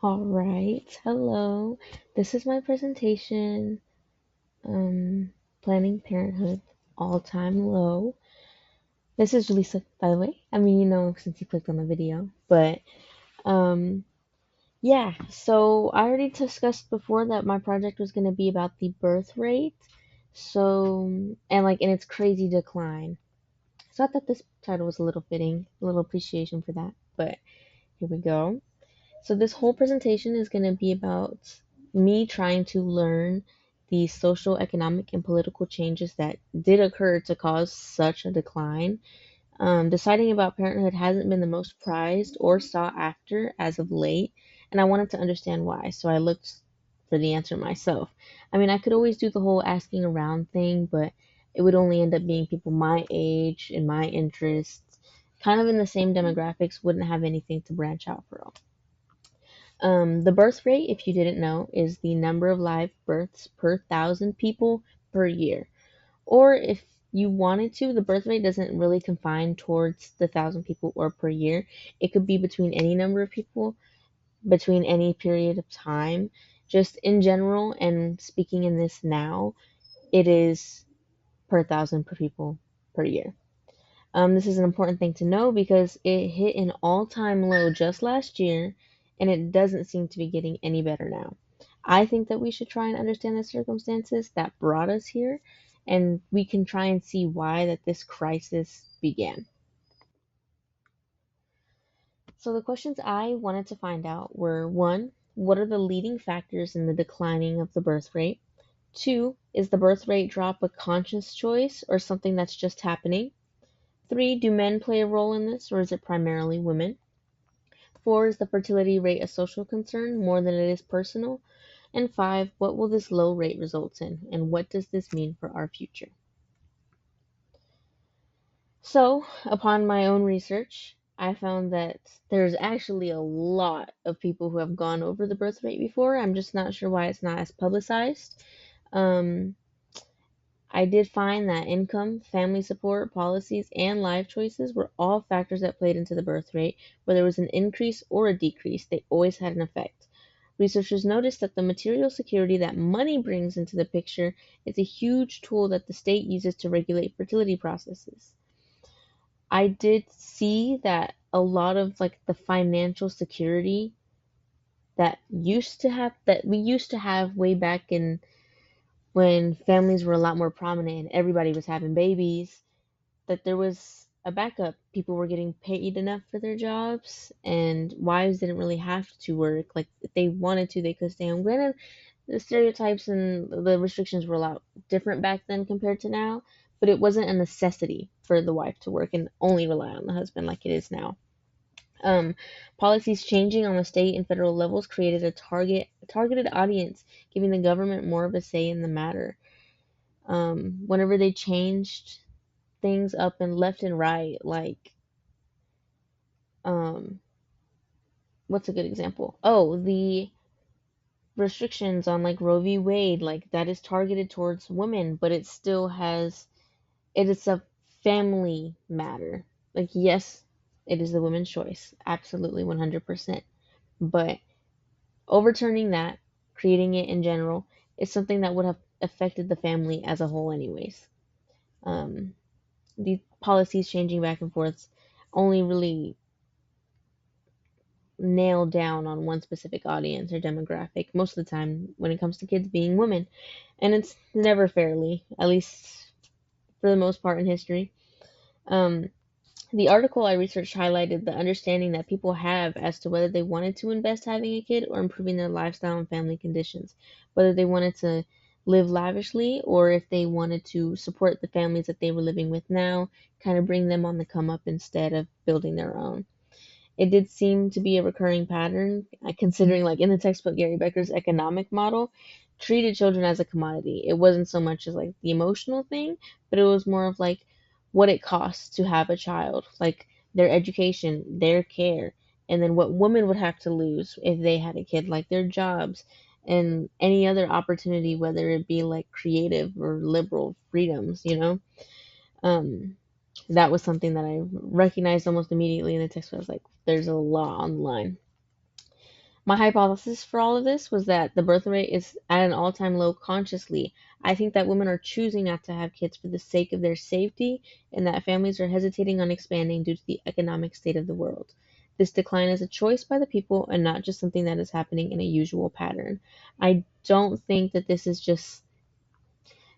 All right. Hello. This is my presentation. Planning Parenthood all time low. This is Lisa, by the way. I mean, since you clicked on the video. But um, yeah. So I already discussed before that my project was going to be about the birth rate. So in its crazy decline. So I thought this title was a little fitting, a little appreciation for that. But here we go. So this whole presentation is going to be about me trying to learn the social, economic, and political changes that did occur to cause such a decline. Deciding about parenthood hasn't been the most prized or sought after as of late, and I wanted to understand why, so I looked for the answer myself. I mean, I could always do the whole asking around thing, but it would only end up being people my age and my interests, kind of in the same demographics, wouldn't have anything to branch out from. The birth rate, if you didn't know, is the number of live births per thousand people per year. Or if you wanted to, the birth rate doesn't really confine towards the thousand people or per year. It could be between any number of people, between any period of time. Just in general, and speaking in this now, it is per thousand per people per year. This is an important thing to know because it hit an all-time low just last year, and it doesn't seem to be getting any better now. I think that we should try and understand the circumstances that brought us here, and we can try and see why that this crisis began. So the questions I wanted to find out were: one, what are the leading factors in the declining of the birth rate? Two, is the birth rate drop a conscious choice or something that's just happening? Three, do men play a role in this, or is it primarily women? Four, is the fertility rate a social concern more than it is personal? And five, what will this low rate result in, and what does this mean for our future? So, upon my own research, I found that there's actually a lot of people who have gone over the birth rate before. I'm just not sure why it's not as publicized. Um, I did find that income, family support, policies, and life choices were all factors that played into the birth rate. Whether it was an increase or a decrease, they always had an effect. Researchers noticed that the material security that money brings into the picture is a huge tool that the state uses to regulate fertility processes. I did see that a lot of the financial security that we used to have way back in when families were a lot more prominent and everybody was having babies, that there was a backup. People were getting paid enough for their jobs, and wives didn't really have to work. Like, if they wanted to, they could stay home. Granted, the stereotypes and the restrictions were a lot different back then compared to now, but it wasn't a necessity for the wife to work and only rely on the husband like it is now. Um, Policies changing on the state and federal levels created a targeted audience, giving the government more of a say in the matter. Whenever they changed things up and left and right, um, what's a good example? Oh, the restrictions on Roe v. Wade, that is targeted towards women, but it is a family matter. Yes, it is the woman's choice, absolutely 100%. But overturning that, creating it in general, is something that would have affected the family as a whole, anyways. Um, the policies changing back and forth only really nail down on one specific audience or demographic most of the time when it comes to kids being women. And it's never fairly, at least for the most part in history. Um, the article I researched highlighted the understanding that people have as to whether they wanted to invest having a kid or improving their lifestyle and family conditions, whether they wanted to live lavishly or if they wanted to support the families that they were living with now, kind of bring them on the come up instead of building their own. It did seem to be a recurring pattern, considering in the textbook Gary Becker's economic model treated children as a commodity. It wasn't so much as the emotional thing, but it was more of what it costs to have a child, their education, their care, and then what women would have to lose if they had a kid, like their jobs and any other opportunity, whether it be creative or liberal freedoms. Um, that was something that I recognized almost immediately in the text. I was like, there's a lot on the line. My hypothesis for all of this was that the birth rate is at an all time low consciously. I think that women are choosing not to have kids for the sake of their safety, and that families are hesitating on expanding due to the economic state of the world. This decline is a choice by the people and not just something that is happening in a usual pattern. I don't think that this is just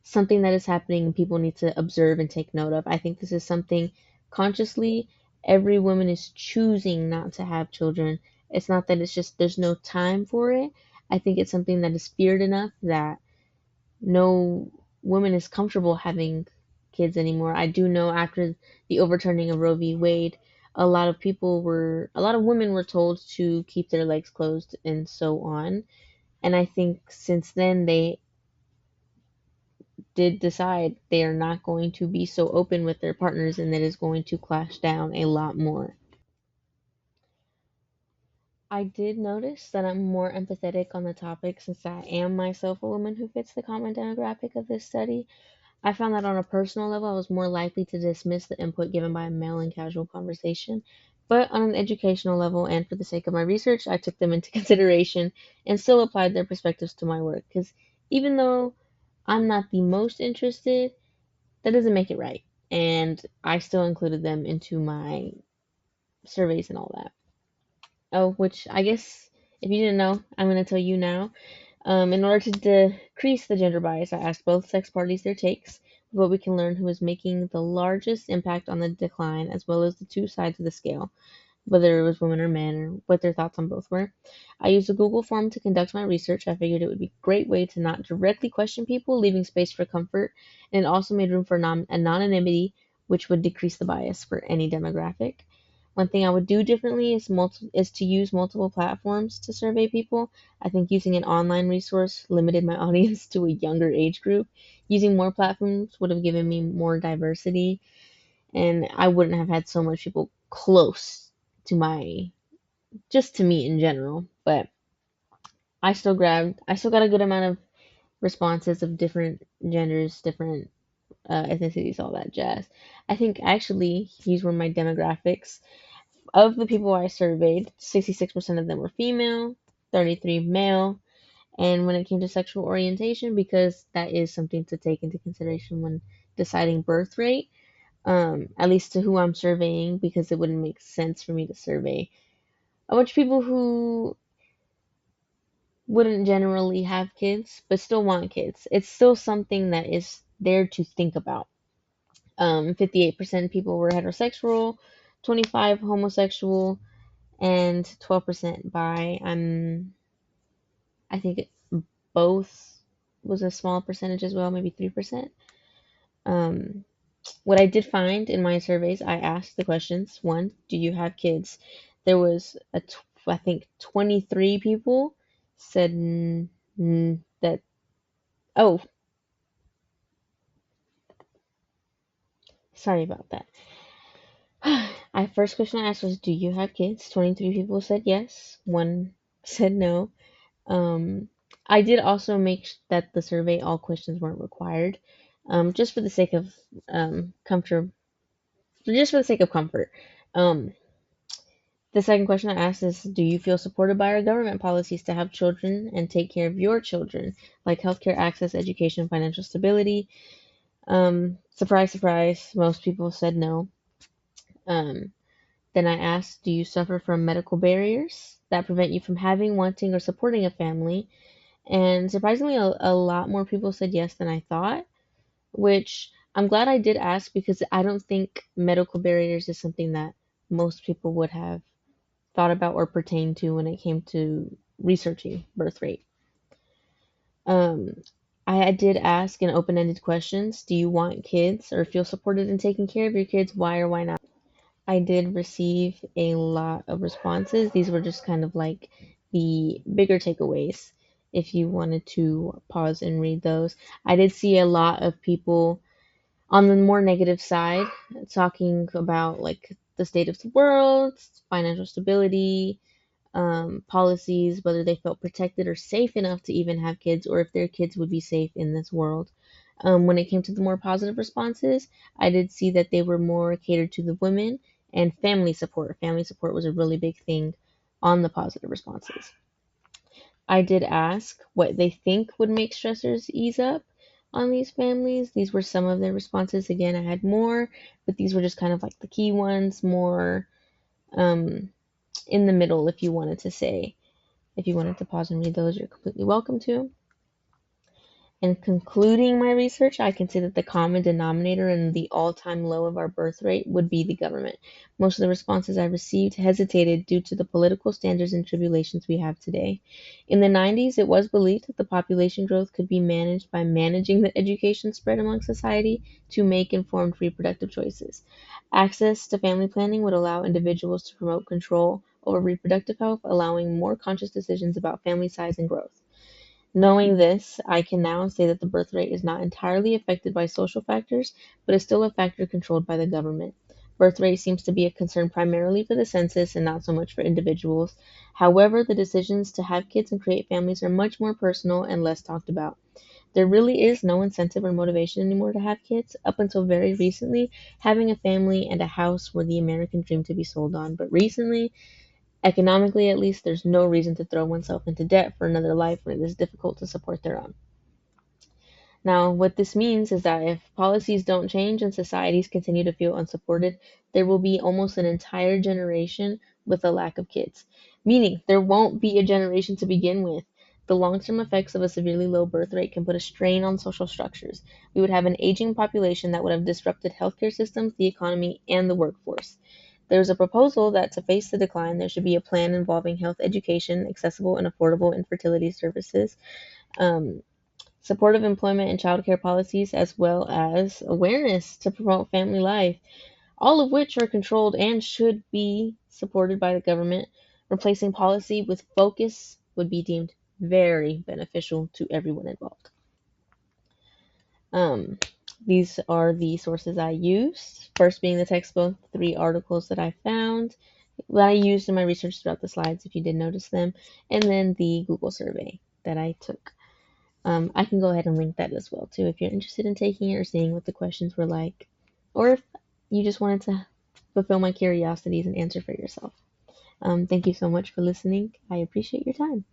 something that is happening and people need to observe and take note of. I think this is something consciously every woman is choosing not to have children. It's not that it's just there's no time for it. I think it's something that is feared enough that no woman is comfortable having kids anymore. I do know after the overturning of Roe v. Wade, a lot of women were told to keep their legs closed and so on. And I think since then they did decide they are not going to be so open with their partners and that is going to clash down a lot more. I did notice that I'm more empathetic on the topic since I am myself a woman who fits the common demographic of this study. I found that on a personal level, I was more likely to dismiss the input given by a male in casual conversation. But on an educational level, and for the sake of my research, I took them into consideration and still applied their perspectives to my work. Because even though I'm not the most interested, that doesn't make it right. And I still included them into my surveys and all that. Oh, which I guess if you didn't know, I'm going to tell you now. In order to decrease the gender bias, I asked both sex parties their takes, what we can learn who is making the largest impact on the decline, as well as the two sides of the scale, whether it was women or men, or what their thoughts on both were. I used a Google form to conduct my research. I figured it would be a great way to not directly question people, leaving space for comfort, and it also made room for anonymity, which would decrease the bias for any demographic. One thing I would do differently is to use multiple platforms to survey people. I think using an online resource limited my audience to a younger age group. Using more platforms would have given me more diversity, and I wouldn't have had so much people close to my just to me in general. But I still got a good amount of responses of different genders, different ethnicities, all that jazz. I think actually these were my demographics. Of the people I surveyed, 66% of them were female, 33 male, and when it came to sexual orientation, because that is something to take into consideration when deciding birth rate, at least to who I'm surveying, because it wouldn't make sense for me to survey a bunch of people who wouldn't generally have kids, but still want kids. It's still something that is there to think about. 58% people were heterosexual, 25 homosexual, and 12% bi. I think both was a small percentage as well, maybe 3%. Um, what I did find in my surveys, I asked the questions. One, do you have kids? There was I think 23 people said that. Oh, sorry about that. I first question I asked was, do you have kids? 23 people said yes. One said no. Um, I did also make that the survey all questions weren't required, just for the sake of comfort. Just for the sake of comfort. Um, the second question I asked is, do you feel supported by our government policies to have children and take care of your children, like healthcare access, education, financial stability? Surprise, surprise, most people said no. Um, then I asked, do you suffer from medical barriers that prevent you from having, wanting, or supporting a family? And surprisingly, a lot more people said yes than I thought, which I'm glad I did ask because I don't think medical barriers is something that most people would have thought about or pertained to when it came to researching birth rate. Um, I did ask an open ended questions. Do you want kids or feel supported in taking care of your kids? Why or why not? I did receive a lot of responses. These were just kind of like the bigger takeaways. If you wanted to pause and read those, I did see a lot of people on the more negative side talking about like the state of the world, financial stability, policies, whether they felt protected or safe enough to even have kids, or if their kids would be safe in this world. When it came to the more positive responses, I did see that they were more catered to the women and family support. Family support was a really big thing on the positive responses. I did ask what they think would make stressors ease up on these families. These were some of their responses. Again, I had more, but these were just kind of like the key ones, more um, in the middle, if you wanted to say. If you wanted to pause and read those, you're completely welcome to. In concluding my research, I can say that the common denominator and the all-time low of our birth rate would be the government. Most of the responses I received hesitated due to the political standards and tribulations we have today. In the 90s, it was believed that the population growth could be managed by managing the education spread among society to make informed reproductive choices. Access to family planning would allow individuals to promote control over reproductive health, allowing more conscious decisions about family size and growth. Knowing this, I can now say that the birth rate is not entirely affected by social factors, but is still a factor controlled by the government. Birth rate seems to be a concern primarily for the census and not so much for individuals. However, the decisions to have kids and create families are much more personal and less talked about. There really is no incentive or motivation anymore to have kids. Up until very recently, having a family and a house were the American dream to be sold on. But recently, economically at least, there's no reason to throw oneself into debt for another life when it is difficult to support their own. Now, what this means is that if policies don't change and societies continue to feel unsupported, there will be almost an entire generation with a lack of kids. Meaning, there won't be a generation to begin with. The long term effects of a severely low birth rate can put a strain on social structures. We would have an aging population that would have disrupted healthcare systems, the economy, and the workforce. There is a proposal that to face the decline, there should be a plan involving health education, accessible and affordable infertility services, um, supportive employment and childcare policies, as well as awareness to promote family life, all of which are controlled and should be supported by the government. Replacing policy with focus would be deemed very beneficial to everyone involved. Um, these are the sources I used. First being the textbook, 3 articles that I found that I used in my research throughout the slides, if you did notice them, and then the Google survey that I took. I can go ahead and link that as well too if you're interested in taking it or seeing what the questions were like, or if you just wanted to fulfill my curiosities and answer for yourself. Thank you so much for listening. I appreciate your time.